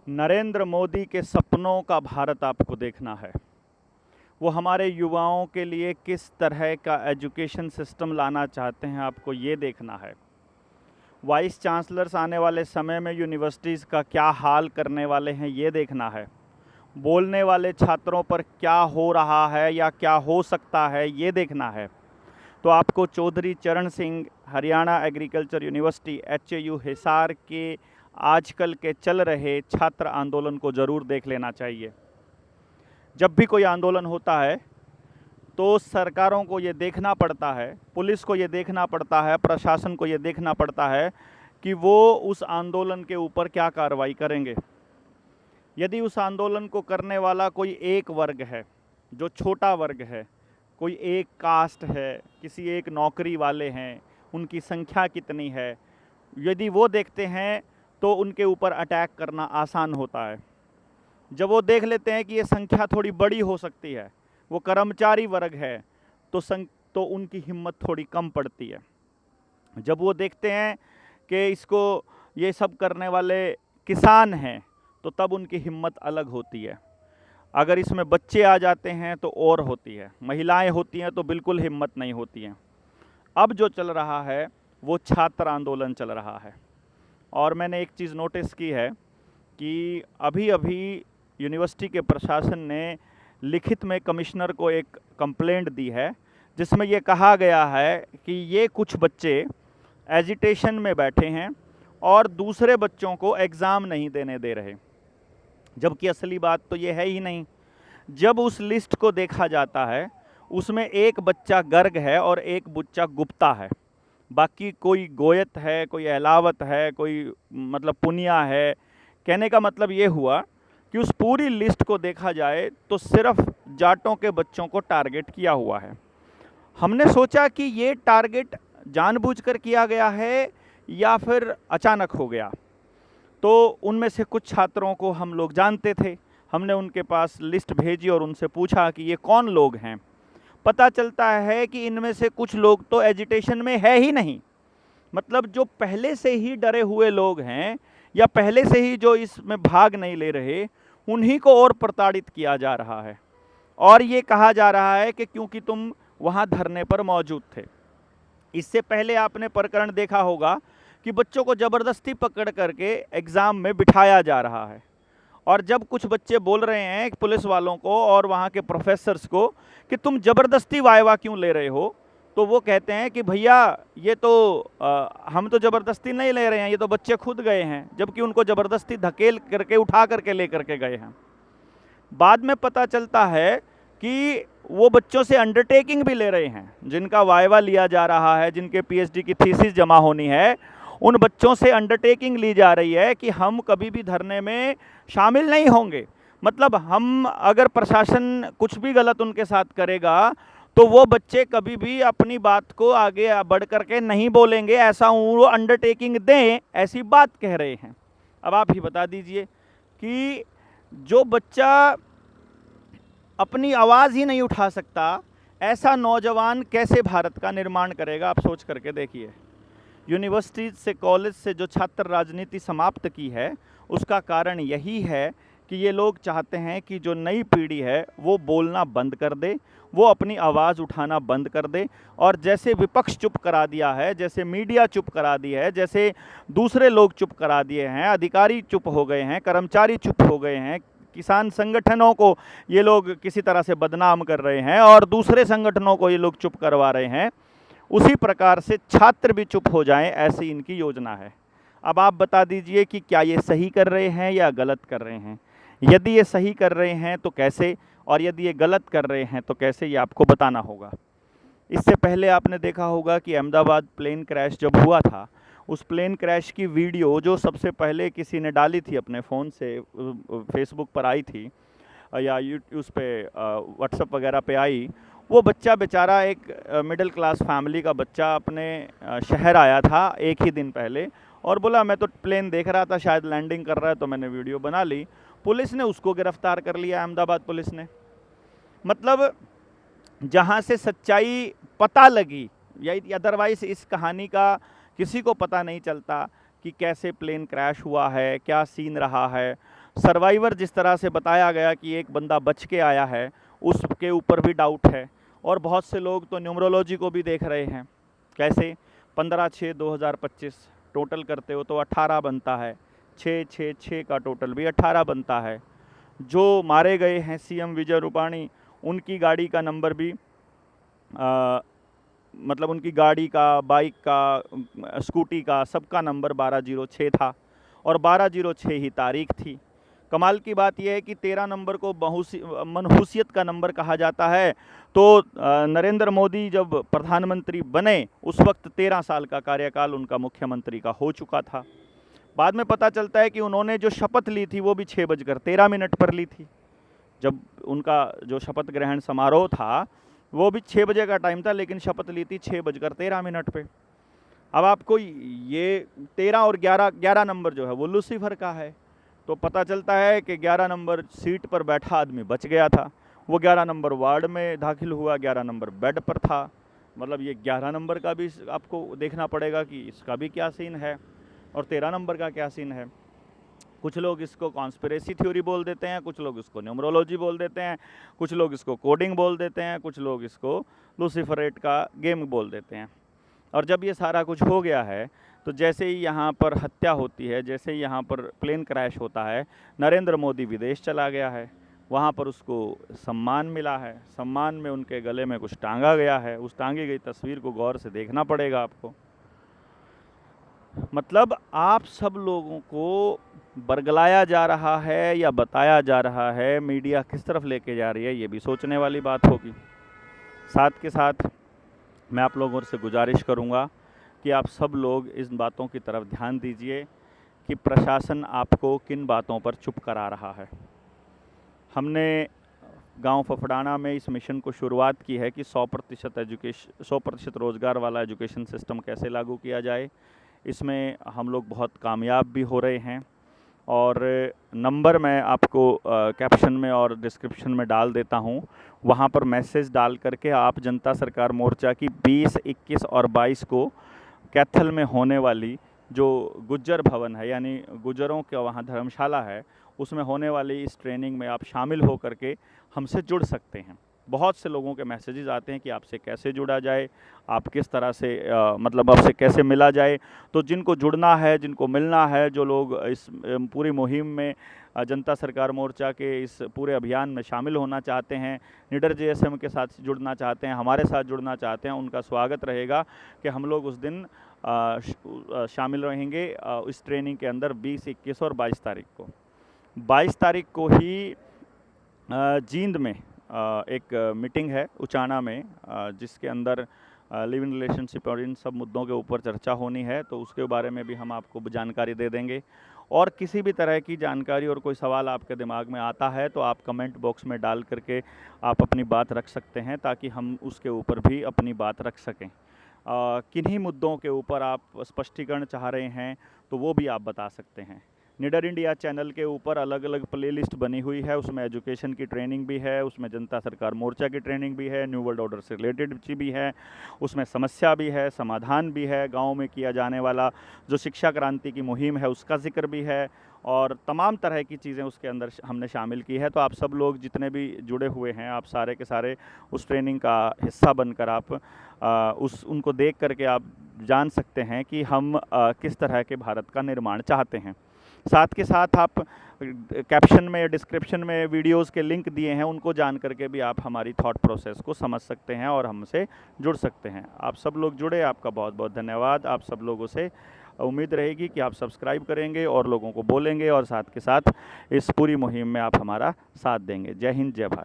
नरेंद्र मोदी के सपनों का भारत आपको देखना है। वो हमारे युवाओं के लिए किस तरह का एजुकेशन सिस्टम लाना चाहते हैं, आपको ये देखना है। वाइस चांसलर्स आने वाले समय में यूनिवर्सिटीज़ का क्या हाल करने वाले हैं, ये देखना है। बोलने वाले छात्रों पर क्या हो रहा है या क्या हो सकता है, ये देखना है। तो आपको चौधरी चरण Singh Haryana agriculture university HAU Hisar के आजकल के चल रहे छात्र आंदोलन को ज़रूर देख लेना चाहिए। जब भी कोई आंदोलन होता है तो सरकारों को ये देखना पड़ता है, पुलिस को ये देखना पड़ता है, प्रशासन को ये देखना पड़ता है कि वो उस आंदोलन के ऊपर क्या कार्रवाई करेंगे। यदि उस आंदोलन को करने वाला कोई एक वर्ग है, जो छोटा वर्ग है, कोई एक कास्ट है, किसी एक नौकरी वाले हैं, उनकी संख्या कितनी है, यदि वो देखते हैं तो उनके ऊपर अटैक करना आसान होता है। जब वो देख लेते हैं कि ये संख्या थोड़ी बड़ी हो सकती है, वो कर्मचारी वर्ग है, तो उनकी हिम्मत थोड़ी कम पड़ती है। जब वो देखते हैं कि इसको ये सब करने वाले किसान हैं, तो तब उनकी हिम्मत अलग होती है। अगर इसमें बच्चे आ जाते हैं तो और होती है, महिलाएं होती हैं तो बिल्कुल हिम्मत नहीं होती हैं। अब जो चल रहा है वो छात्र आंदोलन चल रहा है, और मैंने एक चीज़ नोटिस की है कि अभी अभी यूनिवर्सिटी के प्रशासन ने लिखित में कमिश्नर को एक कंप्लेंट दी है, जिसमें ये कहा गया है कि ये कुछ बच्चे एजिटेशन में बैठे हैं और दूसरे बच्चों को एग्ज़ाम नहीं देने दे रहे, जबकि असली बात तो ये है ही नहीं। जब उस लिस्ट को देखा जाता है, उसमें एक बच्चा गर्ग है और एक बच्चा गुप्ता है, बाकी कोई गोयत है, कोई अहलावत है, कोई मतलब पुनिया है। कहने का मतलब ये हुआ कि उस पूरी लिस्ट को देखा जाए तो सिर्फ जाटों के बच्चों को टारगेट किया हुआ है। हमने सोचा कि ये टारगेट जानबूझकर किया गया है या फिर अचानक हो गया। तो उनमें से कुछ छात्रों को हम लोग जानते थे, हमने उनके पास लिस्ट भेजी और उनसे पूछा कि ये कौन लोग हैं। पता चलता है कि इनमें से कुछ लोग तो एजिटेशन में है ही नहीं, मतलब जो पहले से ही डरे हुए लोग हैं या पहले से ही जो इसमें भाग नहीं ले रहे, उन्हीं को और प्रताड़ित किया जा रहा है। और ये कहा जा रहा है कि क्योंकि तुम वहाँ धरने पर मौजूद थे। इससे पहले आपने प्रकरण देखा होगा कि बच्चों को ज़बरदस्ती पकड़ करके एग्ज़ाम में बिठाया जा रहा है, और जब कुछ बच्चे बोल रहे हैं पुलिस वालों को और वहाँ के प्रोफेसर्स को कि तुम ज़बरदस्ती वाइवा क्यों ले रहे हो, तो वो कहते हैं कि भैया ये तो हम तो ज़बरदस्ती नहीं ले रहे हैं, ये तो बच्चे खुद गए हैं, जबकि उनको ज़बरदस्ती धकेल करके उठा करके ले करके गए हैं। बाद में पता चलता है कि वो बच्चों से अंडरटेकिंग भी ले रहे हैं, जिनका वाइवा लिया जा रहा है, जिनके PhD की थीसिस जमा होनी है, उन बच्चों से अंडरटेकिंग ली जा रही है कि हम कभी भी धरने में शामिल नहीं होंगे। मतलब हम अगर प्रशासन कुछ भी गलत उनके साथ करेगा तो वो बच्चे कभी भी अपनी बात को आगे बढ़ करके नहीं बोलेंगे, ऐसा वो अंडरटेकिंग दें, ऐसी बात कह रहे हैं। अब आप ही बता दीजिए कि जो बच्चा अपनी आवाज़ ही नहीं उठा सकता, ऐसा नौजवान कैसे भारत का निर्माण करेगा? आप सोच करके देखिए। यूनिवर्सिटीज़ से, कॉलेज से जो छात्र राजनीति समाप्त की है, उसका कारण यही है कि ये लोग चाहते हैं कि जो नई पीढ़ी है वो बोलना बंद कर दे, वो अपनी आवाज़ उठाना बंद कर दे। और जैसे विपक्ष चुप करा दिया है, जैसे मीडिया चुप करा दी है, जैसे दूसरे लोग चुप करा दिए हैं, अधिकारी चुप हो गए हैं, कर्मचारी चुप हो गए हैं, किसान संगठनों को ये लोग किसी तरह से बदनाम कर रहे हैं और दूसरे संगठनों को ये लोग चुप करवा रहे हैं, उसी प्रकार से छात्र भी चुप हो जाएं, ऐसी इनकी योजना है। अब आप बता दीजिए कि क्या ये सही कर रहे हैं या गलत कर रहे हैं? यदि ये सही कर रहे हैं तो कैसे, और यदि ये गलत कर रहे हैं तो कैसे, ये आपको बताना होगा। इससे पहले आपने देखा होगा कि अहमदाबाद प्लेन क्रैश जब हुआ था, उस प्लेन क्रैश की वीडियो जो सबसे पहले किसी ने डाली थी अपने फ़ोन से, फेसबुक पर आई थी या उस पे व्हाट्सएप वगैरह पे आई, वो बच्चा बेचारा एक मिडिल क्लास फैमिली का बच्चा अपने शहर आया था एक ही दिन पहले, और बोला मैं तो प्लेन देख रहा था, शायद लैंडिंग कर रहा है, तो मैंने वीडियो बना ली। पुलिस ने उसको गिरफ्तार कर लिया, अहमदाबाद पुलिस ने। मतलब जहाँ से सच्चाई पता लगी, या अदरवाइज़ इस कहानी का किसी को पता नहीं चलता कि कैसे प्लेन क्रैश हुआ है, क्या सीन रहा है। सर्वाइवर जिस तरह से बताया गया कि एक बंदा बच के आया है, उसके ऊपर भी डाउट है। और बहुत से लोग तो न्यूमरोलॉजी को भी देख रहे हैं। कैसे? 15/6/2025 टोटल करते हो तो 18 बनता है, 6 का टोटल भी 18 बनता है। जो मारे गए हैं सीएम विजय रूपाणी, उनकी गाड़ी का नंबर भी मतलब उनकी गाड़ी का, बाइक का, स्कूटी का, सबका नंबर 1206 था और 1206 ही तारीख थी। कमाल की बात यह है कि 13 नंबर को मनहूसियत का नंबर कहा जाता है। तो नरेंद्र मोदी जब प्रधानमंत्री बने उस वक्त 13 साल का कार्यकाल उनका मुख्यमंत्री का हो चुका था। बाद में पता चलता है कि उन्होंने जो शपथ ली थी वो भी 6:13 पर ली थी। जब उनका जो शपथ ग्रहण समारोह था वो भी 6 बजे का टाइम था, लेकिन शपथ ली थी 6:13 पे। अब आपको ये 13 और 11 नंबर जो है वो लूसीफर का है। तो पता चलता है कि 11 नंबर सीट पर बैठा आदमी बच गया था, वो 11 नंबर वार्ड में दाखिल हुआ, 11 नंबर बेड पर था। मतलब ये 11 नंबर का भी आपको देखना पड़ेगा कि इसका भी क्या सीन है और 13 नंबर का क्या सीन है। कुछ लोग इसको कॉन्स्पिरेसी थ्योरी बोल देते हैं, कुछ लोग इसको न्यूमरोलॉजी बोल देते हैं, कुछ लोग इसको कोडिंग बोल देते हैं, कुछ लोग इसको लूसीफरेट का गेम बोल देते हैं। और जब ये सारा कुछ हो गया है तो जैसे ही यहाँ पर हत्या होती है, जैसे ही यहाँ पर प्लेन क्रैश होता है, नरेंद्र मोदी विदेश चला गया है, वहाँ पर उसको सम्मान मिला है, सम्मान में उनके गले में कुछ टांगा गया है। उस टांगी गई तस्वीर को गौर से देखना पड़ेगा आपको। मतलब आप सब लोगों को बरगलाया जा रहा है या बताया जा रहा है, मीडिया किस तरफ लेके जा रही है, ये भी सोचने वाली बात होगी। साथ के साथ मैं आप लोगों से गुजारिश करूंगा कि आप सब लोग इन बातों की तरफ ध्यान दीजिए कि प्रशासन आपको किन बातों पर चुप करा रहा है। हमने गांव फफड़ाना में इस मिशन को शुरुआत की है कि 100% रोज़गार वाला एजुकेशन सिस्टम कैसे लागू किया जाए। इसमें हम लोग बहुत कामयाब भी हो रहे हैं और नंबर मैं आपको कैप्शन में और डिस्क्रिप्शन में डाल देता हूं। वहां पर मैसेज डाल करके आप जनता सरकार मोर्चा की 20, 21 और 22 को कैथल में होने वाली जो गुज्जर भवन है, यानी गुज्जरों का वहाँ धर्मशाला है, उसमें होने वाली इस ट्रेनिंग में आप शामिल हो करके हमसे जुड़ सकते हैं। बहुत से लोगों के मैसेजेस आते हैं कि आपसे कैसे जुड़ा जाए, आप किस तरह से मतलब आपसे कैसे मिला जाए। तो जिनको जुड़ना है, जिनको मिलना है, जो लोग इस पूरी मुहिम में जनता सरकार मोर्चा के इस पूरे अभियान में शामिल होना चाहते हैं, निडर जेएसएम के साथ जुड़ना चाहते हैं, हमारे साथ जुड़ना चाहते हैं, उनका स्वागत रहेगा कि हम लोग उस दिन शामिल रहेंगे इस ट्रेनिंग के अंदर 20, 21 और 22 तारीख को। 22 तारीख को ही जींद में एक मीटिंग है उचाना में, जिसके अंदर लिव इन रिलेशनशिप और इन सब मुद्दों के ऊपर चर्चा होनी है। तो उसके बारे में भी हम आपको जानकारी दे देंगे। और किसी भी तरह की जानकारी और कोई सवाल आपके दिमाग में आता है तो आप कमेंट बॉक्स में डाल करके आप अपनी बात रख सकते हैं, ताकि हम उसके ऊपर भी अपनी बात रख सकें। किन्हीं मुद्दों के ऊपर आप स्पष्टीकरण चाह रहे हैं तो वो भी आप बता सकते हैं। निडर इंडिया चैनल के ऊपर अलग अलग प्लेलिस्ट बनी हुई है, उसमें एजुकेशन की ट्रेनिंग भी है, उसमें जनता सरकार मोर्चा की ट्रेनिंग भी है, न्यू वर्ल्ड ऑर्डर से रिलेटेड भी है, उसमें समस्या भी है, समाधान भी है, गांव में किया जाने वाला जो शिक्षा क्रांति की मुहिम है उसका जिक्र भी है, और तमाम तरह की चीज़ें उसके अंदर हमने शामिल की है। तो आप सब लोग जितने भी जुड़े हुए हैं, आप सारे के सारे उस ट्रेनिंग का हिस्सा बनकर आप उनको देख करके आप जान सकते हैं कि हम किस तरह के भारत का निर्माण चाहते हैं। साथ के साथ आप कैप्शन में, डिस्क्रिप्शन में वीडियोस के लिंक दिए हैं, उनको जान करके भी आप हमारी थॉट प्रोसेस को समझ सकते हैं और हमसे जुड़ सकते हैं। आप सब लोग जुड़े, आपका बहुत बहुत धन्यवाद। आप सब लोगों से उम्मीद रहेगी कि आप सब्सक्राइब करेंगे और लोगों को बोलेंगे और साथ के साथ इस पूरी मुहिम में आप हमारा साथ देंगे। जय हिंद, जय भारत।